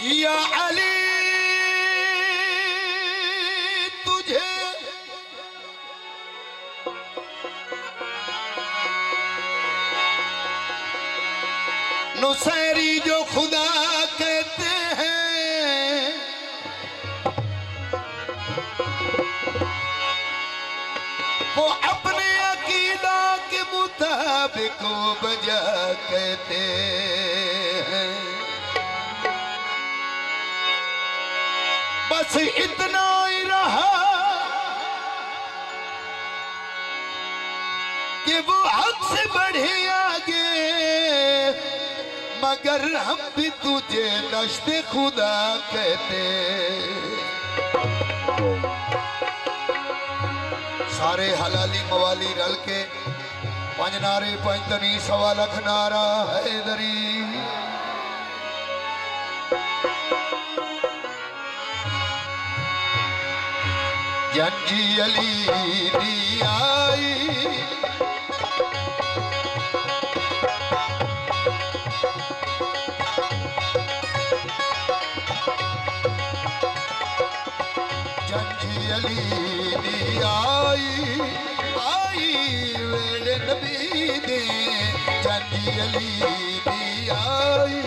या अली तुझे नुसैरी जो खुदा कहते हैं, वो अपने अकीदा के मुताबिक वो बजा कहते हैं। बस इतना ही रहा कि वो हद से बढ़े आगे, मगर हम भी तुझे नश्ते खुदा कहते। सारे हलाली मवाली रल के पंज नारे पंजतनी 1.25 लाख नारा हैदरी। जंजी अली दी आई आई वेड़े नबी दे जंजी अली दी आई।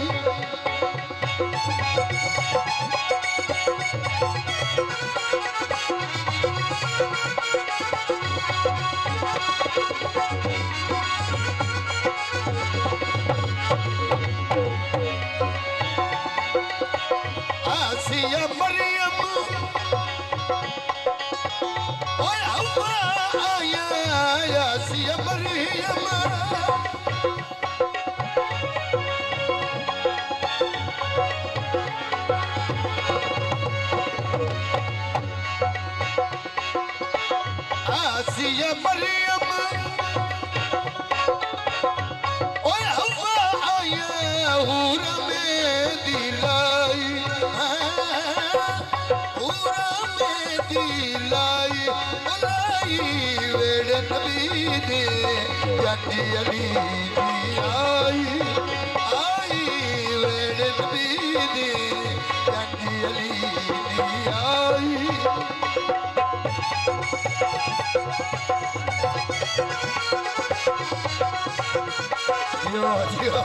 आसिया मरियम आसिया मरियम आसिया मरियम ओए हवा आया हूर में दिलाई, हूर में दिलाई वेड़े नबी दे जंजी अली दी आई वेड़े नबी दे जंजी अली दी आई। जियो जियो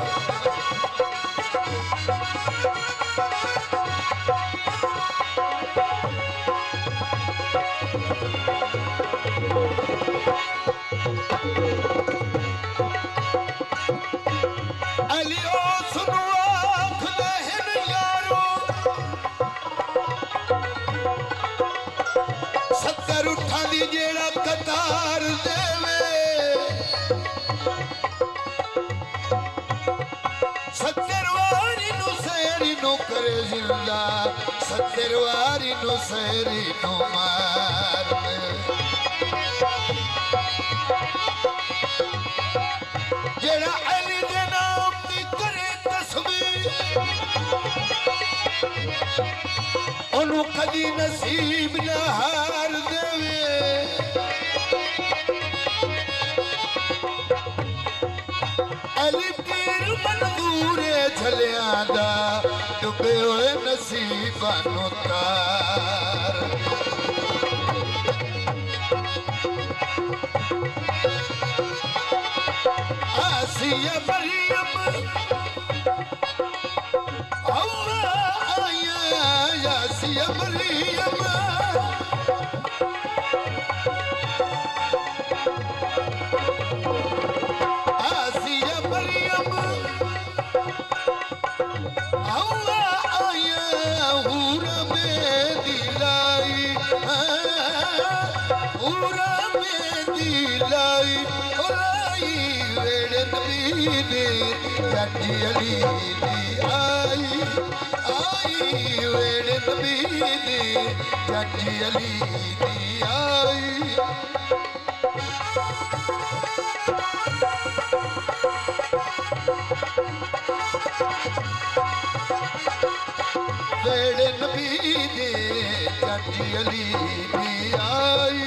जेड़ा कतार देवे, सत्तरवारी नुसैरी नु करे जिंदा, सत्तरवारी नुसैरी नु मार दे। जेड़ा अली दे नाम दी करे तस्बीह, ओनू कदी नसीब ना हार देवे। अली पीर मंजूरे झलिया दा डुबे हुए नसीबां नू तार। आसिया मरियम आसिया मरियम आसिया मरियम आया हूर में दिलाई, हूर में दिलाई वेड़े नबी दे जंजी अली दी आई वेड़े नबी दे जंजी अली दी आई। वेड़े नबी दे जंजी अली दी आई।